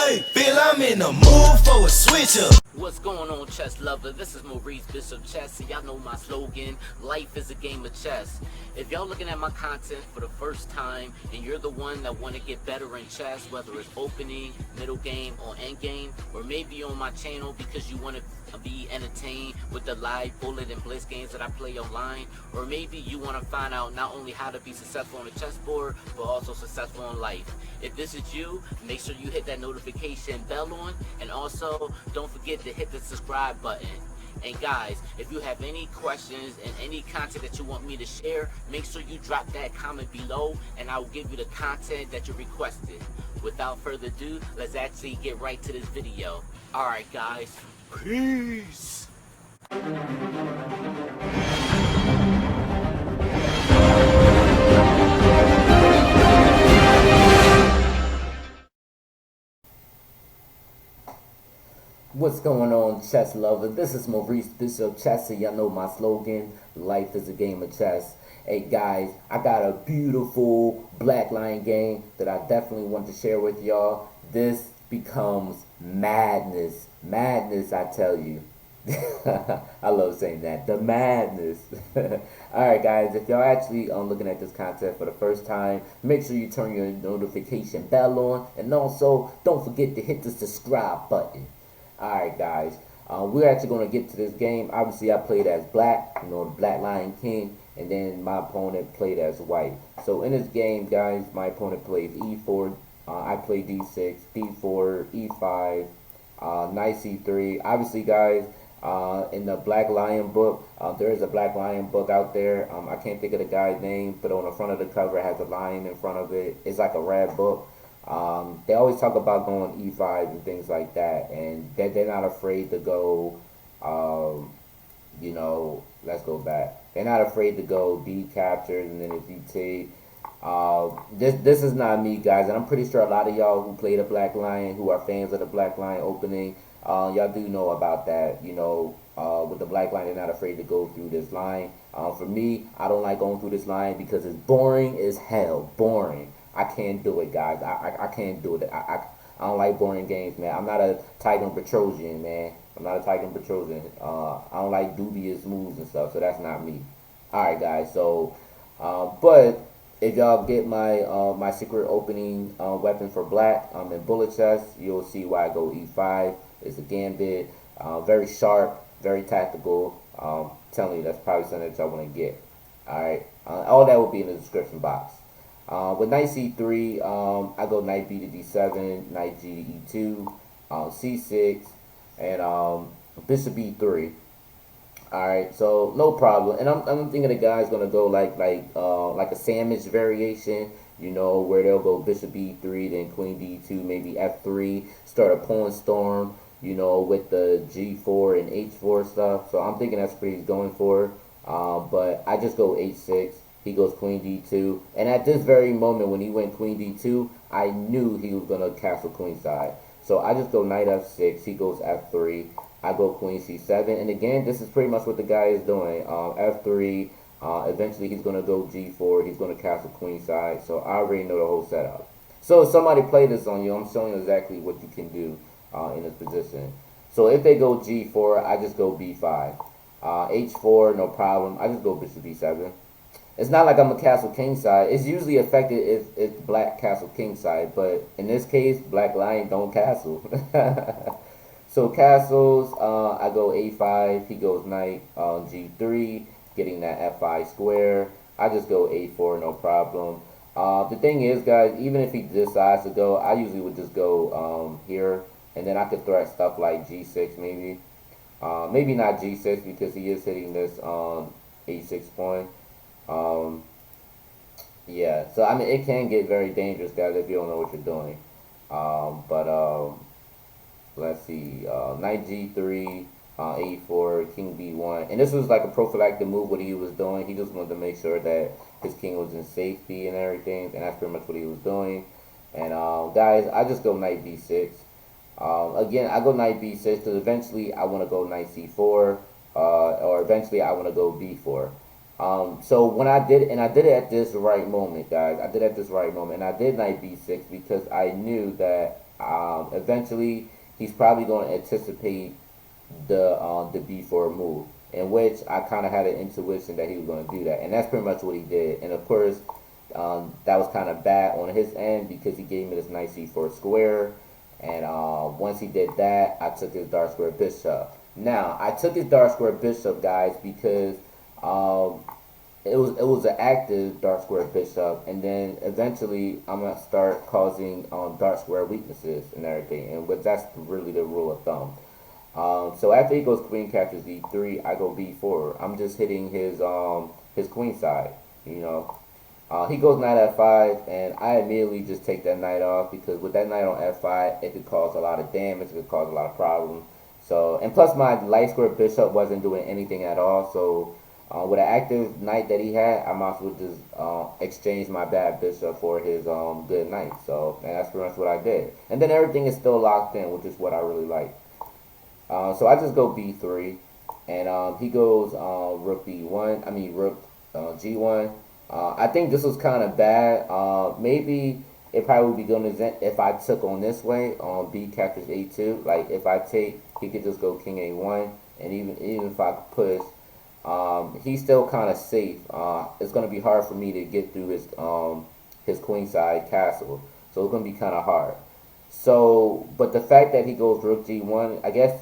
Hey, feel I'm in the mood for a switch up. What's going on, chess lover? This is Maurice Bishop Chess, and y'all know my slogan, life is a game of chess. If y'all looking at my content for the first time, and you're the one that want to get better in chess, whether it's opening, middle game, or end game, or maybe on my channel because you want to be entertained with the live bullet and blitz games that I play online, or maybe you want to find out not only how to be successful on the chessboard, but also successful in life. If this is you, make sure you hit that notification bell on, and also don't forget to hit the subscribe button. And guys, if you have any questions and any content that you want me to share, make sure you drop that comment below and I will give you the content that you requested. Without further ado, let's actually get right to this video. Alright guys, peace! What's going on, chess lovers? This is Maurice Bishop Chess, and y'all know my slogan, life is a game of chess. Hey guys, I got a beautiful black line game that I definitely want to share with y'all. This becomes madness. Madness, I tell you. I love saying that. The madness. Alright guys, if y'all actually looking at this content for the first time, make sure you turn your notification bell on, and also don't forget to hit the subscribe button. Alright guys, we're actually going to get to this game. Obviously I played as black, the Black Lion King, and then my opponent played as white. So in this game guys, my opponent plays e4, I play d6, d4, e5, knight c3. Obviously guys, in the Black Lion book, there is a Black Lion book out there. I can't think of the guy's name, but on the front of the cover it has a lion in front of it. It's like a red book. They always talk about going e5 and things like that, and they're not afraid to go, let's go back. They're not afraid to go d captured, and then if you take, this is not me guys, and I'm pretty sure a lot of y'all who play the Black Lion, who are fans of the Black Lion opening, y'all do know about that. With the Black Lion, they're not afraid to go through this line. For me, I don't like going through this line because it's boring as hell. Boring. I can't do it, guys. I can't do it. I don't like boring games, man. I'm not a Tiger Petrosian, man. I'm not a Tiger Petrosian. I don't like dubious moves and stuff, so that's not me. Alright, guys. So, but if y'all get my my secret opening weapon for black in bullet chess, you'll see why I go e5. It's a gambit. Very sharp, very tactical. Telling you, that's probably something that y'all want to get. Alright. All that will be in the description box. With knight c3, I go knight b to d7, knight g to e2, c6, and bishop e3. Alright, so no problem. And I'm thinking the guy's gonna go like a sandwich variation, where they'll go bishop e3, then queen d2, maybe f3, start a pawn storm, with the g4 and h4 stuff. So I'm thinking that's what he's going for. But I just go h6. He goes queen d2, and at this very moment when he went queen d2, I knew he was going to castle queenside. So I just go knight f6, he goes f3, I go queen c7, and again, this is pretty much what the guy is doing. F3, eventually he's going to go g4, he's going to castle queenside, so I already know the whole setup. So if somebody play this on you, I'm showing you exactly what you can do in this position. So if they go g4, I just go b5. H4, no problem, I just go bishop b7. It's not like I'm a castle kingside. It's usually affected if it's black castle kingside, but in this case, Black Lion don't castle. So castles, I go a5, he goes knight g3, getting that f5 square. I just go a4, no problem. The thing is, guys, even if he decides to go, I usually would just go here, and then I could threat stuff like g6 maybe. Maybe not g6 because he is hitting this a6 point. Yeah, so I mean it can get very dangerous, guys, if you don't know what you're doing. Let's see, knight g3, a4, king b1, and this was like a prophylactic move. What he was doing, he just wanted to make sure that his king was in safety and everything, and that's pretty much what he was doing. And guys, I just go knight b6. Again, I go knight b6 because eventually I want to go knight c4, or eventually I want to go b4. So when I did it at this right moment, guys, I did it at this right moment, and I did knight b6 because I knew that Eventually, he's probably going to anticipate the b4 move, in which I kind of had an intuition that he was going to do that, and that's pretty much what he did. And of course, that was kind of bad on his end because he gave me this nice e4 square, and once he did that, I took his dark square bishop. Now I took his dark square bishop, guys, because it was an active dark square bishop, and then eventually I'm gonna start causing dark square weaknesses and everything, and that's really the rule of thumb. So after he goes queen captures e3, I go b4. I'm just hitting his queen side, you know. He goes knight f5, and I immediately just take that knight off because with that knight on f5, it could cause a lot of damage, it could cause a lot of problems. So, and plus my light square bishop wasn't doing anything at all. So with an active knight that he had, I might as well just exchange my bad bishop for his good knight. So, and that's pretty much what I did. And then everything is still locked in, which is what I really like. So I just go b3, and he goes rook b1. I mean rook g1. I think this was kind of bad. Maybe it probably would be good if I took on this way on b captures a2. Like if I take, he could just go king a1, and even if I push, he's still kind of safe. It's gonna be hard for me to get through his queenside castle, so it's gonna be kind of hard. So, but the fact that he goes rook g1, I guess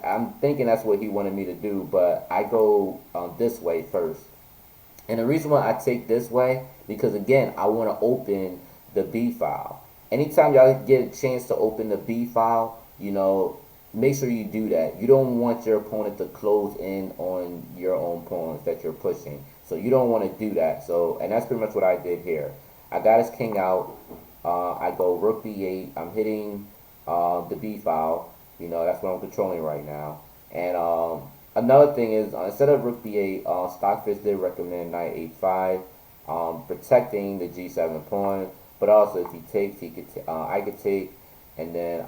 I'm thinking that's what he wanted me to do, but I go this way first. And the reason why I take this way, because again, I want to open the B file. Anytime y'all get a chance to open the B file, you know, make sure you do that. You don't want your opponent to close in on your own pawns that you're pushing. So you don't want to do that. So, and that's pretty much what I did here. I got his king out. I go rook b8. I'm hitting the B file. You know, that's what I'm controlling right now. And another thing is, instead of rook b8, Stockfish did recommend knight h5, protecting the g7 pawn. But also, if he takes, I could take, and then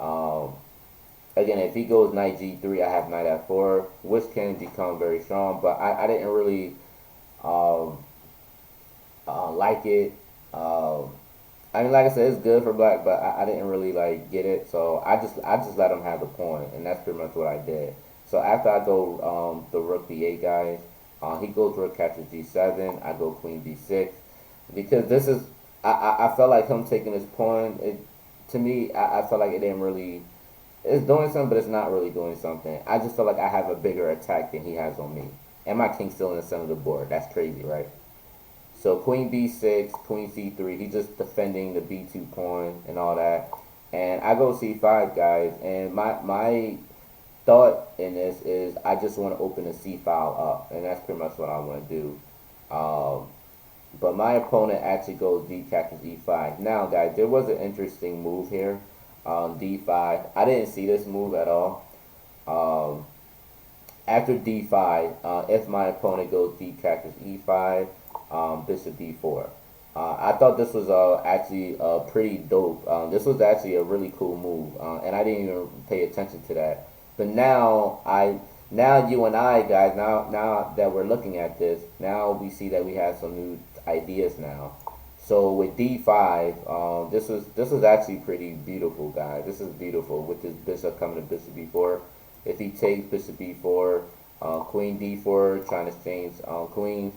again, if he goes knight g3, I have knight f4, which can become very strong. But I didn't really like it. I mean, like I said, it's good for black, but I didn't really like get it. So I just let him have the pawn, and that's pretty much what I did. So after I go the rook b8, guys, he goes rook captures g7. I go queen b6 because this is I felt like him taking his pawn. To me, I felt like it didn't really. It's doing something, but it's not really doing something. I just feel like I have a bigger attack than he has on me, and my king's still in the center of the board. That's crazy, right? So queen b6, queen c3. He's just defending the b2 pawn and all that. And I go c5, guys. And my thought in this is I just want to open the c file up, and that's pretty much what I want to do. But my opponent actually goes d captures e5. Now, guys, there was an interesting move here. D5. I didn't see this move at all. After d5, if my opponent goes d captures e5, bishop d4. I thought this was actually pretty dope. This was actually a really cool move, and I didn't even pay attention to that. But now you and I, guys, now that we're looking at this, now we see that we have some new ideas now. So with d5, this was actually pretty beautiful, guys. This is beautiful with this bishop coming to bishop b4. If he takes bishop b4, queen d4, trying to exchange queens,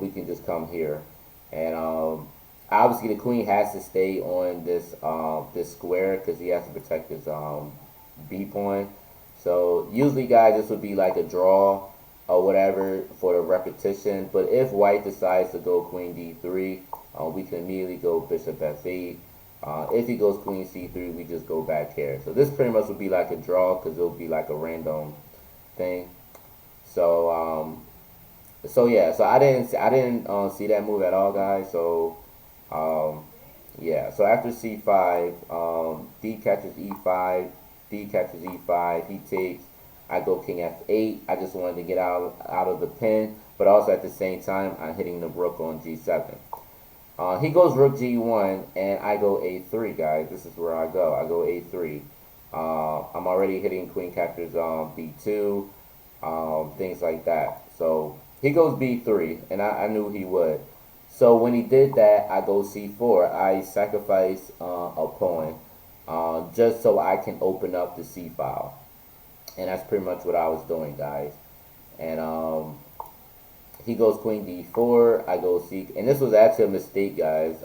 we can just come here, and obviously the queen has to stay on this square because he has to protect his b pawn. So usually, guys, this would be like a draw or whatever for the repetition. But if white decides to go queen d3, we can immediately go bishop f8. If he goes queen c3, we just go back here. So this pretty much would be like a draw because it would be like a random thing. So so yeah, so I didn't see that move at all, guys. So yeah, so after c5, d catches e5, d catches e5, he takes, I go king f8. I just wanted to get out of the pin, but also at the same time I'm hitting the rook on g7. He goes rook g1, and I go a3, guys. This is where I go. I go a3. I'm already hitting queen captures b2, things like that. So he goes b3, and I knew he would. So when he did that, I go c4. I sacrifice a pawn just so I can open up the C file. And that's pretty much what I was doing, guys. And he goes queen d4, I go c, and this was actually a mistake, guys.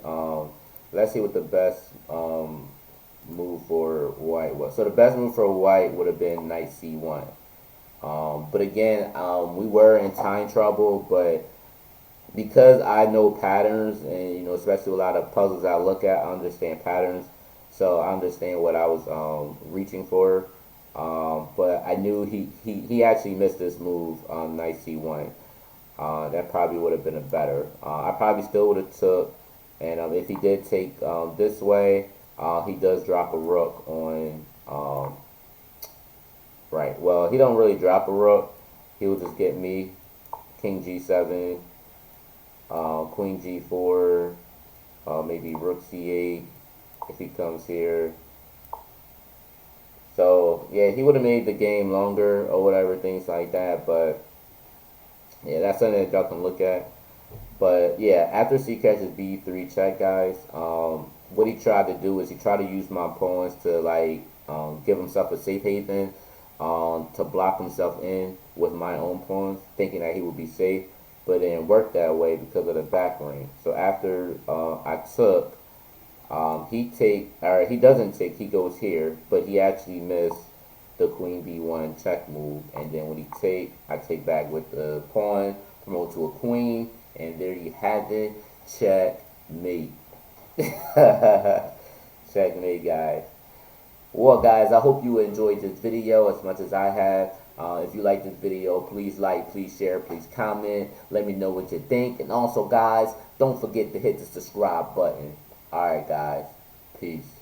Let's see what the best move for white was. So the best move for white would have been knight c1. But again, we were in time trouble, but because I know patterns, and you know, especially a lot of puzzles I look at, I understand patterns, so I understand what I was reaching for. But I knew he actually missed this move on knight c1. That probably would have been a better. I probably still would have took, and if he did take this way, he does drop a rook on. Right. Well, he don't really drop a rook. He will just get me king g7, queen g4, maybe rook c8 if he comes here. So yeah, he would have made the game longer or whatever, things like that. But yeah, that's something that y'all can look at. But yeah, after c catches b3 check, guys, what he tried to do is he tried to use my pawns to like give himself a safe haven, to block himself in with my own pawns, thinking that he would be safe. But it didn't work that way because of the back ring. So after I took, he doesn't take, he goes here, but he actually missed the queen b1 check move. And then when he take, I take back with the pawn, promote to a queen, and there you have it, checkmate. Checkmate, guys. Well, guys, I hope you enjoyed this video as much as I have. If you like this video, please like, please share, please comment. Let me know what you think. And also, guys, don't forget to hit the subscribe button. Alright, guys. Peace.